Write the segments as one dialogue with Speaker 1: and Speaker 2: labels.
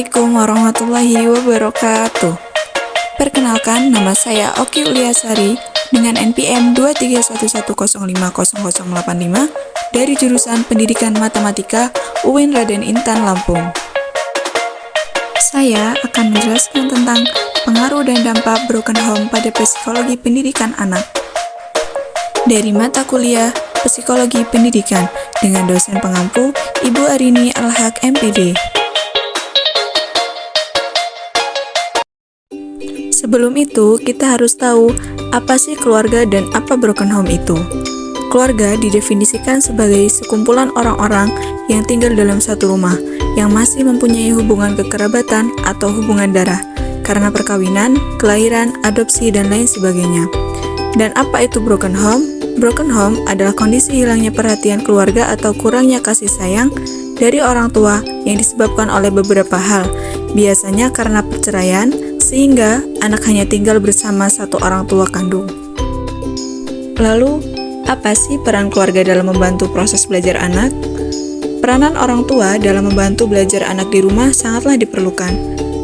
Speaker 1: Assalamualaikum warahmatullahi wabarakatuh. Perkenalkan, nama saya Oki Uliasari dengan NPM 23110500085 dari jurusan Pendidikan Matematika UIN Raden Intan Lampung. Saya akan menjelaskan tentang pengaruh dan dampak broken home pada psikologi pendidikan anak. Dari mata kuliah Psikologi Pendidikan dengan dosen pengampu Ibu Arini Al-Haq MPD. Sebelum itu, kita harus tahu apa sih keluarga dan apa broken home itu. Keluarga didefinisikan sebagai sekumpulan orang-orang yang tinggal dalam satu rumah, yang masih mempunyai hubungan kekerabatan atau hubungan darah, karena perkawinan, kelahiran, adopsi, dan lain sebagainya. Dan apa itu broken home? Broken home adalah kondisi hilangnya perhatian keluarga atau kurangnya kasih sayang dari orang tua yang disebabkan oleh beberapa hal, biasanya karena perceraian, sehingga anak hanya tinggal bersama satu orang tua kandung. Lalu, apa sih peran keluarga dalam membantu proses belajar anak? Peranan orang tua dalam membantu belajar anak di rumah sangatlah diperlukan,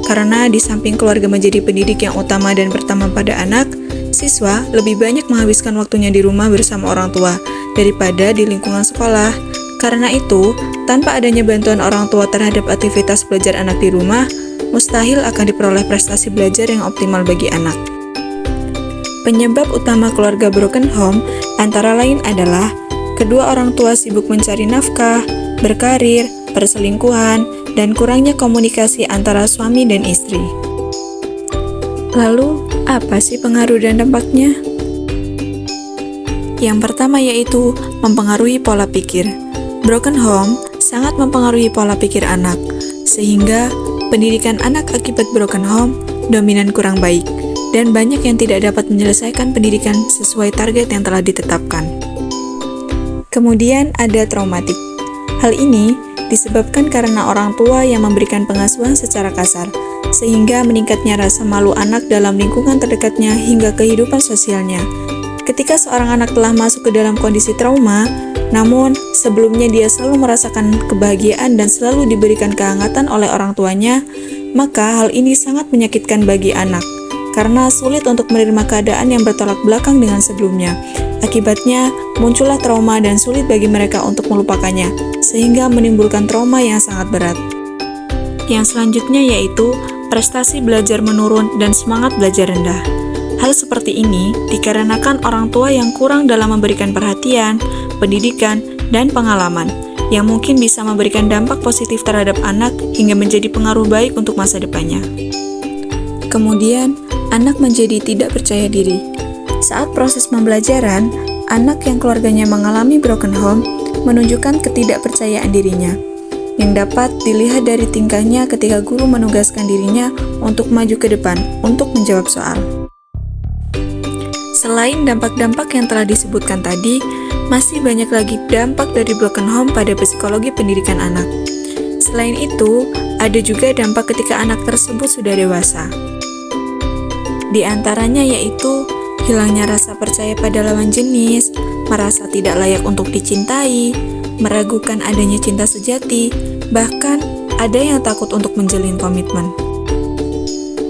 Speaker 1: karena di samping keluarga menjadi pendidik yang utama dan pertama pada anak, siswa lebih banyak menghabiskan waktunya di rumah bersama orang tua daripada di lingkungan sekolah. Karena itu, tanpa adanya bantuan orang tua terhadap aktivitas belajar anak di rumah, mustahil akan diperoleh prestasi belajar yang optimal bagi anak. Penyebab utama keluarga broken home antara lain adalah kedua orang tua sibuk mencari nafkah, berkarir, perselingkuhan, dan kurangnya komunikasi antara suami dan istri. Lalu, apa sih pengaruh dan dampaknya? Yang pertama yaitu mempengaruhi pola pikir. Broken home sangat mempengaruhi pola pikir anak, sehingga pendidikan anak akibat broken home dominan kurang baik, dan banyak yang tidak dapat menyelesaikan pendidikan sesuai target yang telah ditetapkan. Kemudian ada traumatik. Hal ini disebabkan karena orang tua yang memberikan pengasuhan secara kasar, sehingga meningkatnya rasa malu anak dalam lingkungan terdekatnya hingga kehidupan sosialnya. Ketika seorang anak telah masuk ke dalam kondisi trauma, namun sebelumnya dia selalu merasakan kebahagiaan dan selalu diberikan kehangatan oleh orang tuanya, maka hal ini sangat menyakitkan bagi anak, karena sulit untuk menerima keadaan yang bertolak belakang dengan sebelumnya. Akibatnya, muncullah trauma dan sulit bagi mereka untuk melupakannya, sehingga menimbulkan trauma yang sangat berat. Yang selanjutnya yaitu prestasi belajar menurun dan semangat belajar rendah. Hal seperti ini dikarenakan orang tua yang kurang dalam memberikan perhatian, pendidikan, dan pengalaman, yang mungkin bisa memberikan dampak positif terhadap anak hingga menjadi pengaruh baik untuk masa depannya. Kemudian, anak menjadi tidak percaya diri. Saat proses pembelajaran, anak yang keluarganya mengalami broken home menunjukkan ketidakpercayaan dirinya, yang dapat dilihat dari tingkahnya ketika guru menugaskan dirinya untuk maju ke depan untuk menjawab soal. Selain dampak-dampak yang telah disebutkan tadi, masih banyak lagi dampak dari broken home pada psikologi pendidikan anak. Selain itu, ada juga dampak ketika anak tersebut sudah dewasa. Di antaranya yaitu hilangnya rasa percaya pada lawan jenis, merasa tidak layak untuk dicintai, meragukan adanya cinta sejati, bahkan ada yang takut untuk menjalin komitmen.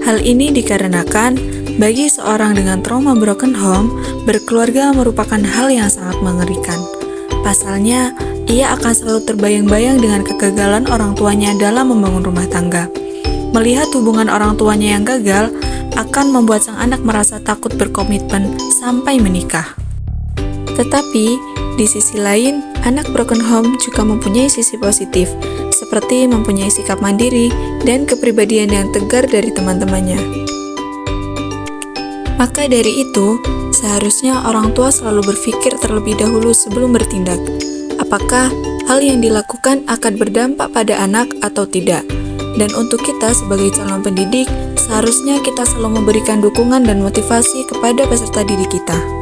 Speaker 1: Hal ini dikarenakan bagi seorang dengan trauma broken home, berkeluarga merupakan hal yang sangat mengerikan. Pasalnya, ia akan selalu terbayang-bayang dengan kegagalan orang tuanya dalam membangun rumah tangga. Melihat hubungan orang tuanya yang gagal, akan membuat sang anak merasa takut berkomitmen sampai menikah. Tetapi, di sisi lain, anak broken home juga mempunyai sisi positif, seperti mempunyai sikap mandiri dan kepribadian yang tegar dari teman-temannya. Maka dari itu, seharusnya orang tua selalu berpikir terlebih dahulu sebelum bertindak. Apakah hal yang dilakukan akan berdampak pada anak atau tidak? Dan untuk kita sebagai calon pendidik, seharusnya kita selalu memberikan dukungan dan motivasi kepada peserta didik kita.